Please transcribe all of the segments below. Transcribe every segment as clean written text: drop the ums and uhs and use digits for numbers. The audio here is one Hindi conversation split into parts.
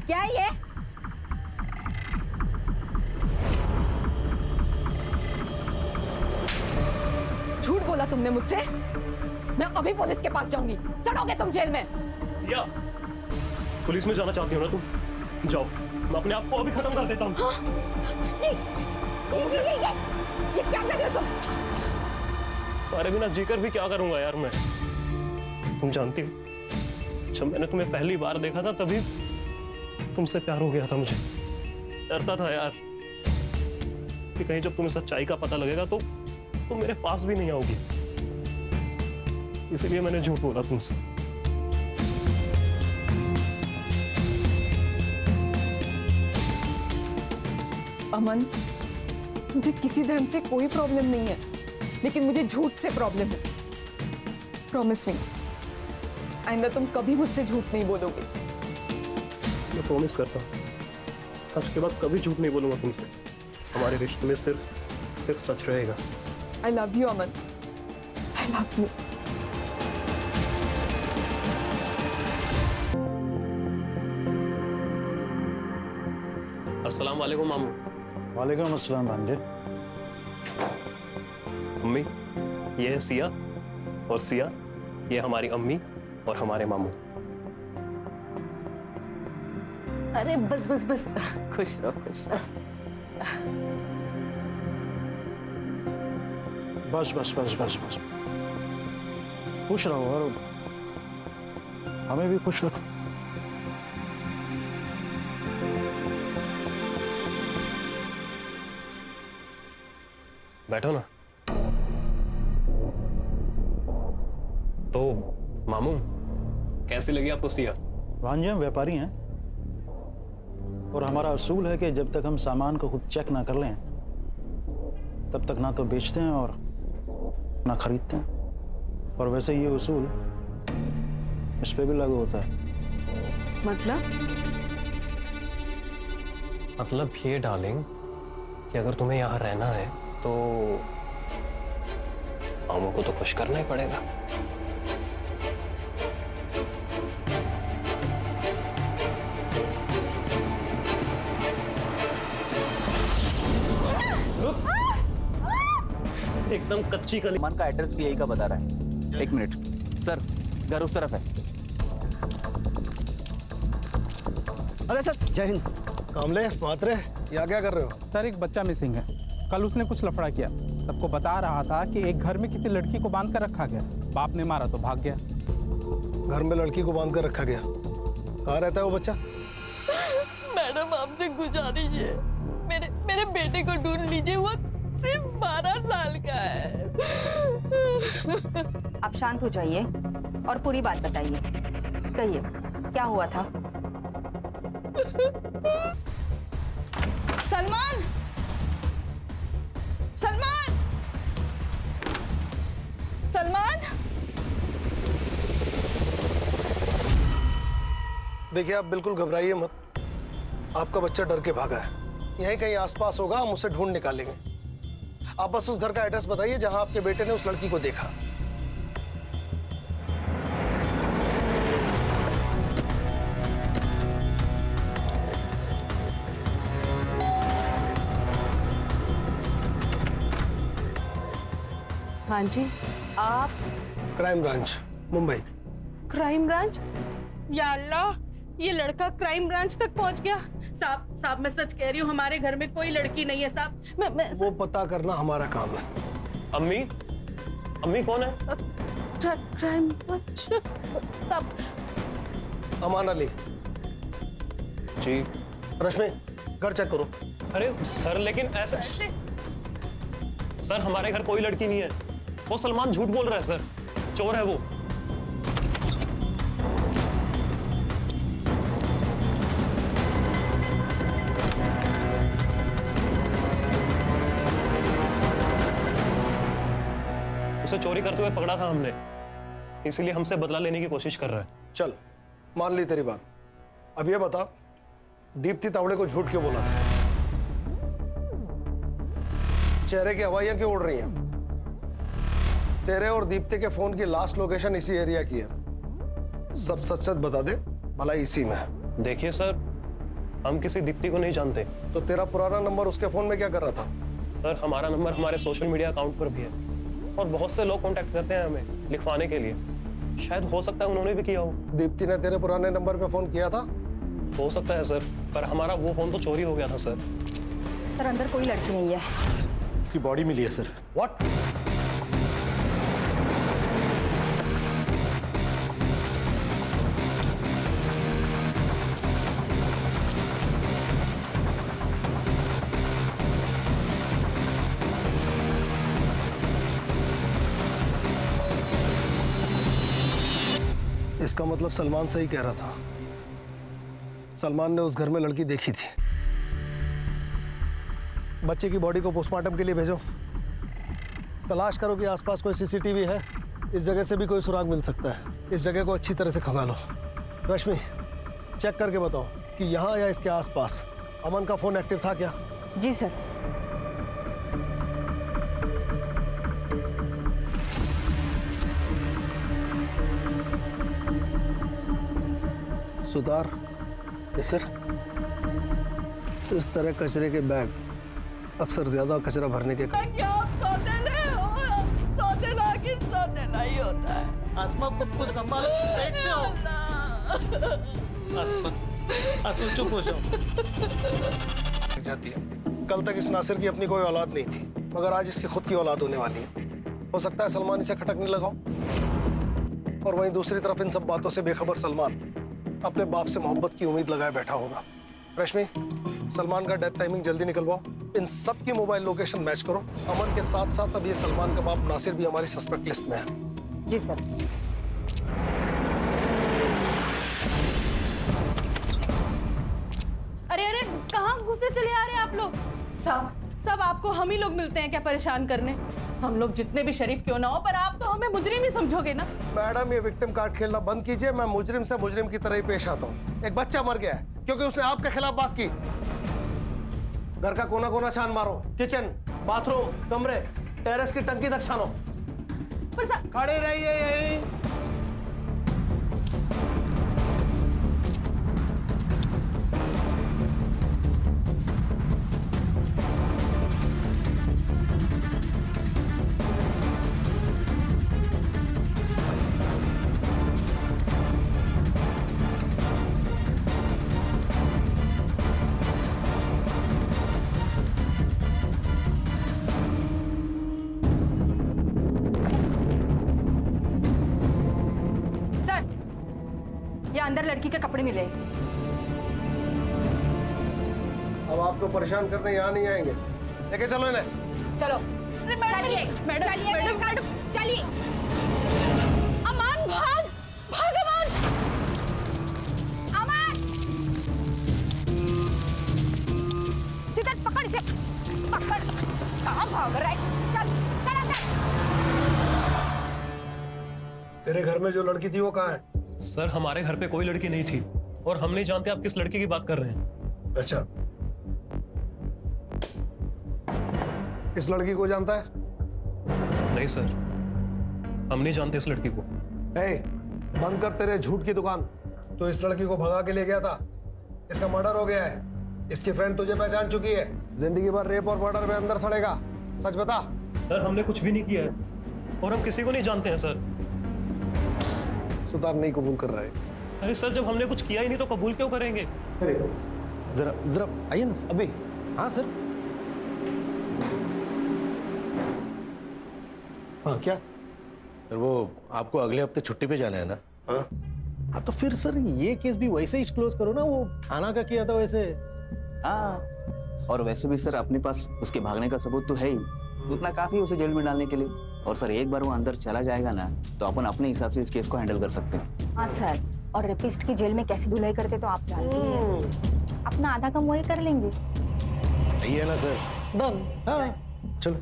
क्या है ये? झूठ बोला तुमने मुझसे। मैं अभी पुलिस के पास जाऊंगी, सड़ोगे तुम जेल में। या पुलिस में जाना चाहती हो ना तुम? जाओ, मैं अपने आप को अभी खत्म कर देता हूँ। हाँ? ये क्या कर रहे हो तुम? तुम्हारे बिना जीकर भी क्या करूंगा यार मैं। तुम जानती हो, जब मैंने तुम्हें पहली बार देखा था तभी तुमसे प्यार हो गया था मुझे। डरता था यार कि कहीं जब तुम्हें सच्चाई का पता लगेगा तो तुम मेरे पास भी नहीं आओगी, इसलिए मैंने झूठ बोला तुमसे। अमन, मुझे किसी धर्म से कोई प्रॉब्लम नहीं है, लेकिन मुझे झूठ से प्रॉब्लम है। प्रॉमिस मी, आइंदा तुम कभी मुझसे झूठ नहीं बोलोगे। मैं प्रॉमिस करता हूँ, आज के बाद कभी झूठ नहीं बोलूंगा तुमसे। हमारे रिश्ते में सिर्फ सच रहेगा। I love you, Aman. I love you। अस्सलाम वालेकुम मामू। वालेकुम अस्सलाम भांजे। अम्मी, ये है सिया, और सिया ये हमारी अम्मी और हमारे मामू। अरे बस बस बस, खुश रहो खुश रहो। बस बस बस बस बस, खुश रहो और हमें भी खुश रखो। बैठो ना। तो मामू, कैसी लगी आपको सिया? भांजे, हम व्यापारी हैं और हमारा असूल है कि जब तक हम सामान को खुद चेक ना कर लें तब तक ना तो बेचते हैं और ना खरीदते हैं। और वैसे ये उसूल इस पे भी लागू होता है। मतलब ये डार्लिंग कि अगर तुम्हें यहाँ रहना है तो मामू को तो खुश करना ही पड़ेगा। एकदम कच्ची कली। सामान का एड्रेस भी यही का बता रहा है। एक मिनट सर, घर उस तरफ है। अरे सर, जय हिंद। कामले, मात्रे, यहाँ क्या कर रहे हो? सर, एक बच्चा मिसिंग है। कल उसने कुछ लफड़ा किया, सबको बता रहा था कि एक घर में किसी लड़की को बांध कर रखा गया। बाप ने मारा तो भाग गया। घर में लड़की को बांध कर रखा गया? कहाँ रहता है वो बच्चा? मैडम, आपसे गुजारिश है, मेरे बेटे को ढूंढ लीजिए, वो सिर्फ 12 साल का है। आप शांत हो जाइए और पूरी बात बताइए। कहिए, क्या हुआ था? सलमान, सलमान, सलमान। देखिए, आप बिल्कुल घबराइए मत। आपका बच्चा डर के भागा है। यहीं कहीं आसपास होगा, हम उसे ढूंढ निकालेंगे। आप बस उस घर का एड्रेस बताइए जहां आपके बेटे ने उस लड़की को देखा। हाँ जी, आप? Crime branch, Mumbai. Crime branch? या अल्लाह, ये लड़का क्राइम ब्रांच तक पहुंच गया। साहब मैं सच कह रही हूँ, हमारे घर में कोई लड़की नहीं है साहब। मैं वो पता करना हमारा काम है। अम्मी, अम्मी कौन है? क्राइम ब्रांच साहब। अमान अली जी। रश्मि, घर चेक करो। अरे सर, लेकिन ऐसा सर, हमारे घर कोई लड़की नहीं है। वो सलमान झूठ बोल रहा है सर, चोर है वो। उसे चोरी करते हुए पकड़ा था हमने, इसलिए हमसे बदला लेने की कोशिश कर रहा है। चल, मान ली तेरी बात। अब ये बता, दीप्ति तावड़े को झूठ क्यों बोला था? चेहरे की हवाइयां क्यों उड़ रही हैं? तेरे और दीप्ति के फोन की लास्ट लोकेशन इसी एरिया की है। सब सच सच बता दे, भला इसी में है। देखिए सर, हम किसी दीप्ति को नहीं जानते। तो तेरा पुराना नंबर उसके फोन में क्या कर रहा था? सर हमारा नंबर हमारे सोशल मीडिया अकाउंट पर भी है और बहुत से लोग कांटेक्ट करते हैं हमें लिखवाने के लिए। शायद हो सकता है उन्होंने भी किया हो। दीप्ति ने तेरे पुराने नंबर पे फोन किया था? हो सकता है सर, पर हमारा वो फोन तो चोरी हो गया था सर। सर अंदर कोई लड़की नहीं है। की बॉडी मिली है सर। व्हाट? इसका मतलब सलमान सही कह रहा था। सलमान ने उस घर में लड़की देखी थी। बच्चे की बॉडी को पोस्टमार्टम के लिए भेजो। तलाश करो कि आसपास कोई सीसीटीवी है। इस जगह से भी कोई सुराग मिल सकता है। इस जगह को अच्छी तरह से खंगालो। रश्मि, चेक करके बताओ कि यहाँ या इसके आसपास अमन का फोन एक्टिव था क्या? जी सर। सुतार, सर, इस तरह कचरे के बैग अक्सर ज्यादा कचरा भरने के कारण क्या आप सौतेले हो? सौतेला आखिर सौतेला ही होता है। आसमा खुद को संभालो, पेट से हो। आसमा चुप हो जाओ। जाती है। कल तक इस नासिर की अपनी कोई औलाद नहीं थी, मगर आज इसकी खुद की औलाद होने वाली है। हो सकता है सलमान इसे खटकने लगाओ। और वहीं दूसरी तरफ इन सब बातों से बेखबर सलमान अपने बाप से मोहब्बत की उम्मीद लगाए बैठा होगा। रश्मि, सलमान का डेथ टाइमिंग जल्दी निकलवाओ। इन सब की मोबाइल लोकेशन मैच करो। अमन के साथ साथ अब ये सलमान का बाप नासिर भी हमारी सस्पेक्ट लिस्ट में है। जी सर। अरे अरे कहाँ घुसे चले आ रहे हैं आप लोग? सब आपको हम ही लोग मिलते हैं क्या परेशान करने? हम लोग जितने भी शरीफ क्यों ना हो, पर आप तो हमें मुजरिम ही समझोगे ना। मैडम, ये विक्टिम कार्ड खेलना बंद कीजिए। मैं मुजरिम से मुजरिम की तरह ही पेश आता हूँ। एक बच्चा मर गया है क्योंकि उसने आपके खिलाफ बात की। घर का कोना कोना छान मारो। किचन, बाथरूम, कमरे, टेरेस की टंकी तक छानो। खड़े रहिए यहीं। अंदर लड़की के कपड़े मिले। अब आपको परेशान करने यहाँ नहीं आएंगे। लेके चलो इन्हें। चलो। चलिए मैडम, चलिए। अमान भाग, भाग अमान। अमान, सीधा पकड़ इसे, पकड़। कहाँ भाग रहा है? चल, चल अंदर। तेरे घर में जो लड़की थी वो कहाँ है? सर हमारे घर पे कोई लड़की नहीं थी और हम नहीं जानते आप किस लड़की की बात कर रहे हैं। अच्छा, इस लड़की को जानता है? नहीं सर, हम नहीं जानते इस लड़की को। बंद कर तेरे झूठ की दुकान। तो इस लड़की को भगा के ले गया था। इसका मर्डर हो गया है। इसकी फ्रेंड तुझे पहचान चुकी है। जिंदगी भर रेप और मर्डर में अंदर सड़ेगा। सच बता। सर हमने कुछ भी नहीं किया है और हम किसी को नहीं जानते हैं सर। सुतार नहीं कबूल कर रहा है। अरे सर, जब हमने कुछ किया ही नहीं तो कबूल क्यों करेंगे? जरा जरा आइए ना अभी। हाँ सर। हाँ क्या? सर वो आपको अगले हफ्ते छुट्टी पे जाना है ना? हाँ तो फिर सर ये केस भी वैसे ही क्लोज करो ना, वो थाना का किया था वैसे। हाँ, और वैसे भी सर अपने पास उसके भागने का सबूत तो है ही, उतना काफी है उसे जेल में डालने के लिए। और सर एक बार वो अंदर चला जाएगा ना तो अपन अपने हिसाब से इस केस को हैंडल कर सकते हैं। हाँ सर, और रेपिस्ट की जेल में कैसी धुलाई करते तो आप जानते ही हैं। अपना आधा काम वही कर लेंगे। सही है ना सर? डन। हाँ चलो।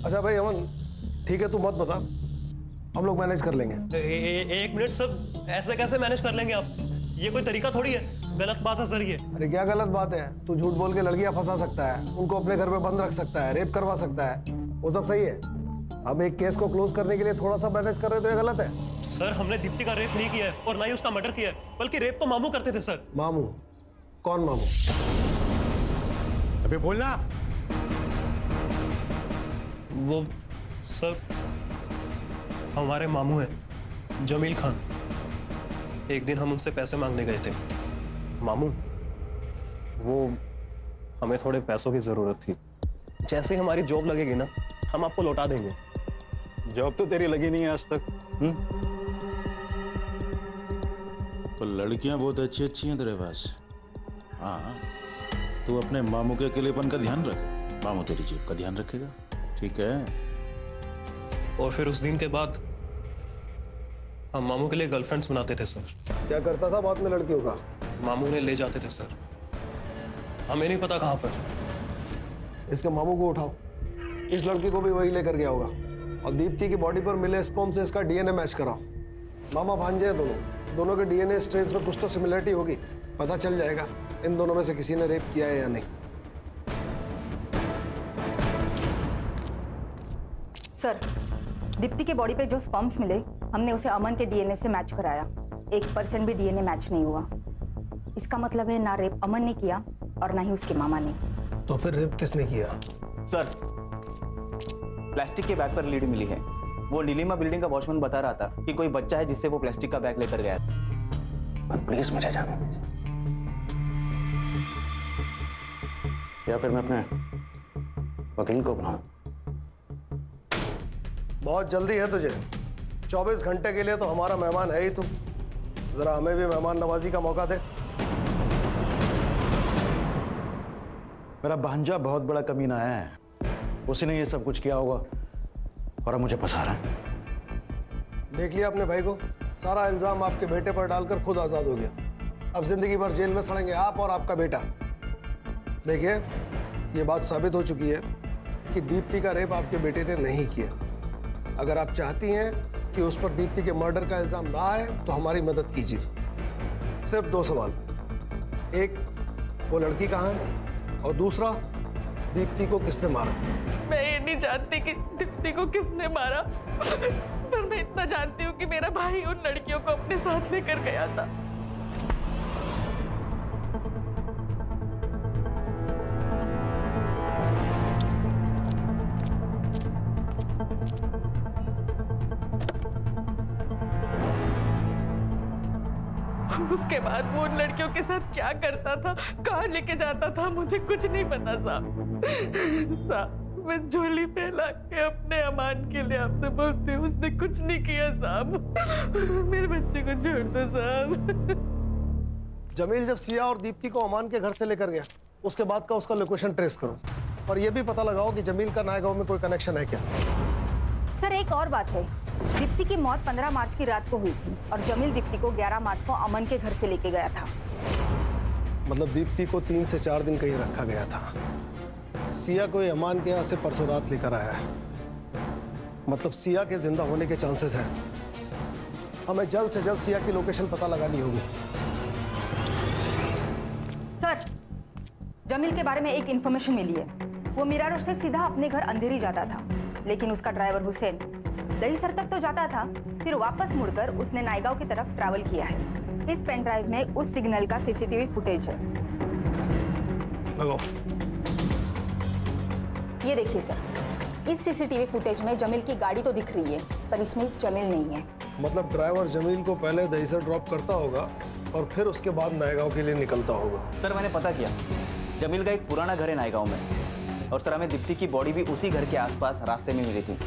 अच्छा भाई अमन, ठीक है, तू मत बता, हम लोग मैनेज कर लेंगे। एक मिनट सर, ऐसे कैसे मैनेज कर लेंगे आप? ये कोई तरीका थोड़ी है, गलत बात है सर ये। अरे क्या गलत बात है? तू झूठ बोल के लड़कियां फंसा सकता है, उनको अपने घर में बंद रख सकता है, रेप करवा सकता है, वो सब सही है। हम एक केस को क्लोज करने के लिए थोड़ा सा मैनेज कर रहे तो ये गलत है? सर हमने दीप्ति का रेप नहीं किया है और ना ही उसका मर्डर किया है, बल्कि रेप तो मामू करते थे सर। मामू? कौन मामू? अबे बोलना। वो सर हमारे मामू हैं जमील खान। एक दिन हम उनसे पैसे मांगने गए थे। मामू वो हमें थोड़े पैसों की जरूरत थी। जैसे ही हमारी जॉब लगेगी ना हम आपको लौटा देंगे। जॉब तो तेरी लगी नहीं है आज तक। तो लड़कियां बहुत अच्छी अच्छी हैं तेरे पास। हाँ, तू अपने मामू के अकेलेपन का ध्यान रख, मामू तेरी जेब का ध्यान रखेगा। ठीक है? और फिर उस दिन के बाद हम मामू के लिए गर्लफ्रेंड्स बनाते थे सर। क्या करता था बाद में लड़कियों का? मामू ने ले जाते थे सर, हमें नहीं पता कहाँ पर। इसके मामू को उठाओ, इस लड़की को भी वही लेकर गया होगा। और दीप्ति की बॉडी पर मिले स्पर्म से इसका डीएनए मैच कराओ। मामा भांजे हैं दोनों के डीएनए स्ट्रेन्स में कुछ तो सिमिलरिटी होगी। पता चल जाएगा इन दोनों में से किसी ने रेप किया है या नहीं। सर, दीप्ति के बॉडी पे जो स्पर्म्स मिले हमने उसे अमन के डीएनए से मैच कराया। 1% भी डीएनए मैच नहीं हुआ। इसका मतलब है ना रेप अमन ने किया और ना ही उसके मामा ने। तो फिर रेप किसने किया? सर, प्लास्टिक के बैग पर लीड मिली है। वो नीलिमा बिल्डिंग का वॉचमैन बता रहा था कि कोई बच्चा है जिससे वो प्लास्टिक का बैग लेकर गया था। प्लीज मुझे जाने दीजिए, या फिर मैं अपने वकील को बुलाऊं? बहुत जल्दी है तुझे। 24 घंटे के लिए तो हमारा मेहमान है ही तू। जरा हमें भी मेहमान नवाजी का मौका दे। मेरा भांजा बहुत बड़ा कमीना है, उसी ने ये सब कुछ किया होगा और अब मुझे फंसा रहा है। देख लिया अपने भाई को, सारा इल्जाम आपके बेटे पर डालकर खुद आजाद हो गया। अब जिंदगी भर जेल में सड़ेंगे आप और आपका बेटा। देखिए, ये बात साबित हो चुकी है कि दीप्ति का रेप आपके बेटे ने नहीं किया। अगर आप चाहती हैं कि उस पर दीप्ति के मर्डर का इल्जाम ना आए तो हमारी मदद कीजिए। सिर्फ 2 सवाल। एक, वो लड़की कहाँ है? और दूसरा, दीप्ति को किसने मारा? मैं ये नहीं जानती कि दीप्ति को किसने मारा, पर मैं इतना जानती हूँ कि मेरा भाई उन लड़कियों को अपने साथ लेकर गया था। उसके बाद वो उन लड़कियों के साथ क्या करता था, कहाँ लेके जाता था, मुझे कुछ नहीं पता साहब। साहब, मैं झोली फैला के अपने अमान के लिए आपसे बोलती हूँ, उसने कुछ नहीं किया साहब। मेरे बच्चे को छोड़ दो साहब। जमील जब सिया और दीप्ति को अमान के घर से लेकर गया, उसके बाद का उसका लोकेशन ट्रेस करो और ये भी पता लगाओ कि जमील का नायगांव में कोई कनेक्शन है क्या। सर, एक और बात है, दीप्ति की मौत 15 मार्च की रात को हुई थी और जमील दीप्ति को 11 मार्च को अमन के घर से लेके गया था। मतलब दीप्ति को 3 से 4 दिन कहीं रखा गया था। सिया को ये अमान के यहाँ से परसों रात लेकर आया है। मतलब सिया के जिंदा होने के चांसेस हैं। हमें जल्द से जल्द सिया की लोकेशन पता लगानी होगी। सर, जमील के बारे में एक इंफॉर्मेशन मिली है। वो मीरा रोड से सीधा अपने घर अंधेरी जाता था, लेकिन उसका ड्राइवर हुसैन दहीसर तक तो जाता था, फिर वापस मुड़कर उसने नायगांव की तरफ ट्रैवल किया है। इस पेन ड्राइव में उस सिग्नल का सीसीटीवी फुटेज है। लगाओ। ये देखिए सर, इस सीसीटीवी फुटेज में जमील की गाड़ी तो दिख रही है, पर इसमें जमील नहीं है। मतलब ड्राइवर जमील को पहले दहीसर ड्रॉप करता होगा और फिर उसके बाद नायगांव के लिए निकलता होगा। सर, मैंने पता किया, जमील का एक पुराना घर है नायगांव में और सर हमें दीप्ति की बॉडी भी उसी घर के आसपास रास्ते में मिली थी।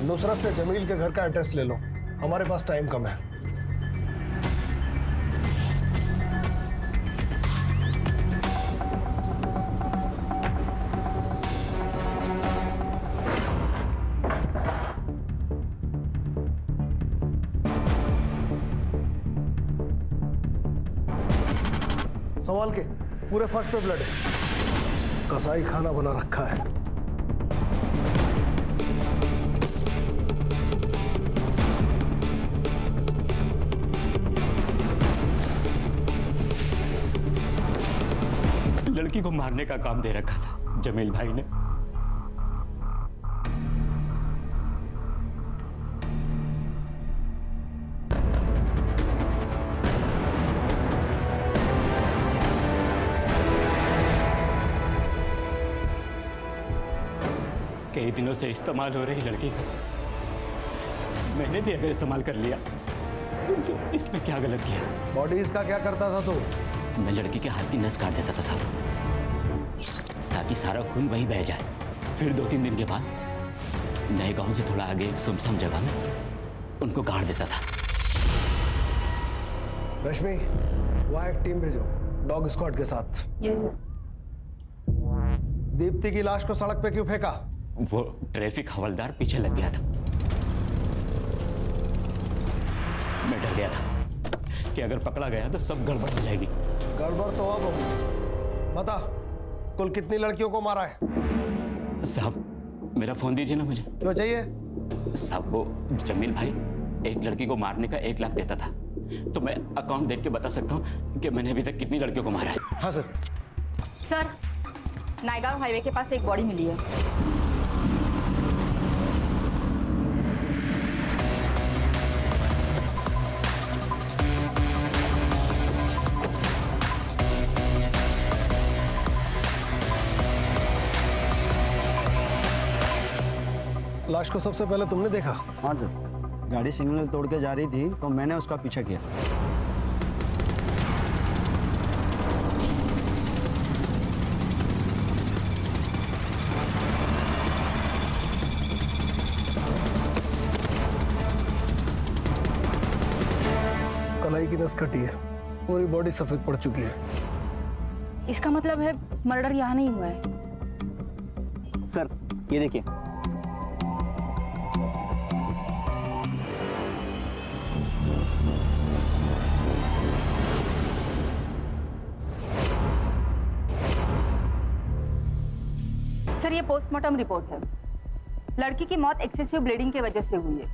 नुसरत से जमील के घर का एड्रेस ले लो, हमारे पास टाइम कम है। संभाल के, पूरे फर्श पे ब्लड है। कसाई खाना बना रखा है। लड़की को मारने का काम दे रखा था जमील भाई ने। कई दिनों से इस्तेमाल हो रही लड़की का मैंने भी अगर इस्तेमाल कर लिया तो इसमें क्या गलत किया? बॉडी इसका क्या करता था तू? मैं लड़की के हाथ की नस काट देता था साहब, ताकि सारा खून वहीं बह जाए। फिर 2-3 दिन के बाद नए गांव से थोड़ा आगे एक सुनसान जगह में उनको गाड़ देता था। रश्मि, वहां एक टीम भेजो डॉग स्क्वाड के साथ। Yes sir. दीप्ति की लाश को सड़क पे क्यों फेंका? वो ट्रैफिक हवलदार पीछे लग गया था। मैं डर गया था कि अगर पकड़ा गया तो सब गड़बड़ हो जाएगी। गड़बड़ तो अब होगी। बता, कुल कितनी लड़कियों को मारा है? साहब मेरा फोन दीजिए ना मुझे। क्यों चाहिए? साहब वो जमील भाई एक लड़की को मारने का 1 लाख देता था, तो मैं अकाउंट देख के बता सकता हूँ कि मैंने अभी तक कितनी लड़कियों को मारा है। हाँ सर। सर, नायगांव हाईवे के पास एक बॉडी मिली है। लाश को सबसे पहले तुमने देखा? हाँ सर, गाड़ी सिग्नल तोड़ के जा रही थी तो मैंने उसका पीछा किया। कलाई की नस कटी है, पूरी बॉडी सफेद पड़ चुकी है। इसका मतलब है मर्डर यहाँ नहीं हुआ है। सर ये देखिए, सर ये पोस्टमार्टम रिपोर्ट है। लड़की की मौत एक्सेसिव ब्लीडिंग की वजह से हुई है,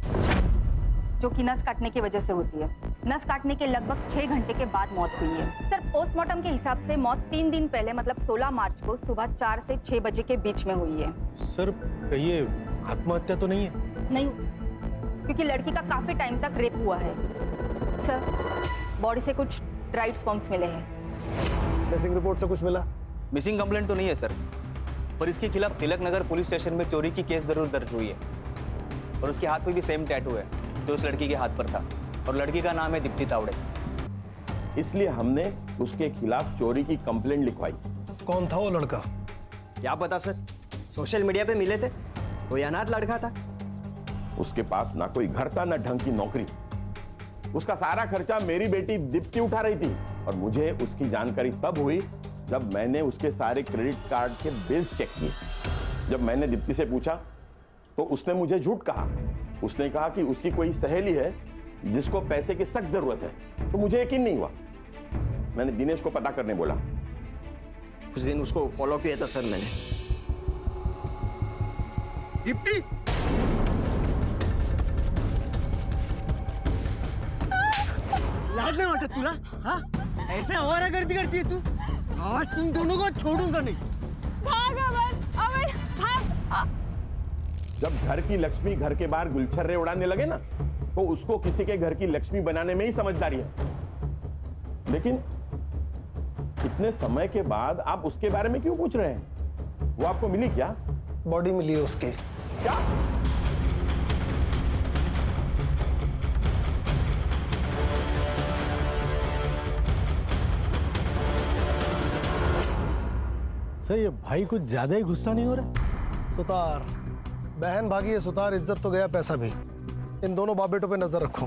जो कि नस काटने की वजह से होती है। नस काटने के लगभग 6 घंटे के बाद मौत हुई है। सर पोस्टमार्टम के हिसाब से मौत 3 दिन पहले मतलब 16 मार्च को सुबह 4 से 6 बजे के बीच में हुई है। सर कहिए आत्महत्या तो नहीं है? नहीं, क्योंकि लड़की का काफी टाइम तक रेप हुआ है। सर बॉडी से कुछ ड्राइड स्पर्म्स मिले हैं। मिसिंग रिपोर्ट से कुछ मिला? मिसिंग कंप्लेंट तो नहीं है सर, पर इसके खिलाफ तिलक नगर पुलिस स्टेशन में चोरी की केस जरूर दर्ज हुई है। और उसके हाथ पे भी सेम टैटू है जो उस लड़की के हाथ पर था, और लड़की का नाम है दीप्ति तावड़े। इसलिए हमने उसके खिलाफ चोरी की कंप्लेंट लिखवाई। कौन था वो लड़का? क्या पता सर, सोशल मीडिया पे मिले थे, कोई अनाथ लड़का था। उसके पास ना कोई घर था ना ढंग की नौकरी। उसका सारा खर्चा मेरी बेटी दीप्ति उठा रही थी, और मुझे उसकी जानकारी तब हुई जब मैंने उसके सारे क्रेडिट कार्ड के बिल्स चेक किए। जब मैंने दीप्ति से पूछा तो उसने मुझे झूठ कहा। उसने कहा कि उसकी कोई सहेली है जिसको पैसे की सख्त जरूरत है, तो मुझे यकीन नहीं हुआ। मैंने दिनेश को पता करने बोला। उस दिन उसको फॉलो किया था सर मैंने। दीप्ति, लाज नहीं वाटत तुला? हाँ, ऐसे आवारागर्दी करती है तू? आज तुम दोनों को छोड़ूंगा नहीं। भाग अमन, भाग। जब घर की लक्ष्मी घर के बाहर गुलछर्रे उड़ाने लगे ना, तो उसको किसी के घर की लक्ष्मी बनाने में ही समझदारी है। लेकिन इतने समय के बाद आप उसके बारे में क्यों पूछ रहे हैं? वो आपको मिली क्या? बॉडी मिली है उसकी। क्या? सर ये भाई कुछ ज्यादा ही गुस्सा नहीं हो रहा? सुतार, बहन भागी है सुतार, इज्जत तो गया, पैसा भी। इन दोनों बाप बेटों पे नजर रखो।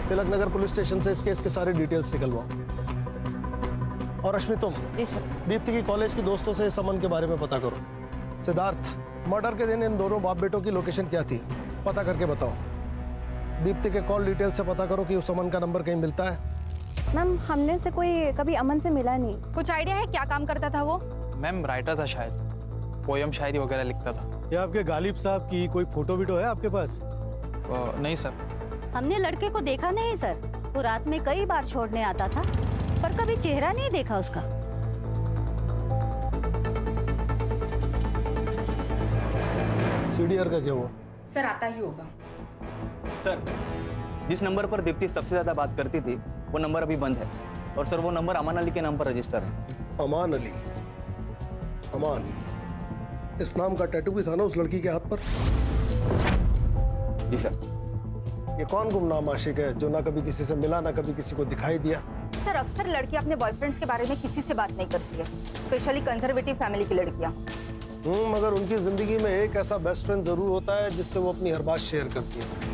तिलक नगर पुलिस स्टेशन से इस केस के सारे डिटेल्स निकलवाओ। और रश्मि तुम जी सर। दीप्ति की कॉलेज की दोस्तों से इस अमन के बारे में पता करो। सिद्धार्थ, मर्डर के दिन इन दोनों बाप बेटों की लोकेशन क्या थी, पता करके बताओ। दीप्ति के कॉल डिटेल से पता करो कि उस अमन का नंबर कहीं मिलता है। मैम हमने से कोई कभी अमन से मिला नहीं। कुछ आइडिया है क्या काम करता था वो? मैम राइटर था शायद, पोयम शायरी वगैरह लिखता था। ये आपके गालिब साहब की कोई फोटो वीटो है आपके पास? नहीं सर। हमने लड़के को देखा नहीं सर, वो रात में कई बार छोड़ने आता था, पर कभी चेहरा नहीं देखा उसका। सीडीआर का क्या हुआ? सर आता ही होगा। सर जिस नंबर पर दीप्ति सबसे ज्यादा बात करती थी वो नंबर अभी बंद है, और सर वो नंबर अमान अली के नाम पर रजिस्टर है। अमान अली? अमान इस नाम का टैटू भी था ना उस लड़की के हाथ पर? जी सर। ये कौन गुमनाम आशिक है जो ना कभी किसी से मिला ना कभी किसी को दिखाई दिया? सर अक्सर लड़कियां अपने बॉयफ्रेंड्स के बारे में किसी से बात नहीं करती है, स्पेशली कंजर्वेटिव फैमिली की लड़कियां। मगर उनकी जिंदगी में एक ऐसा बेस्ट फ्रेंड जरूर होता है जिससे वो अपनी हर बात शेयर करती है।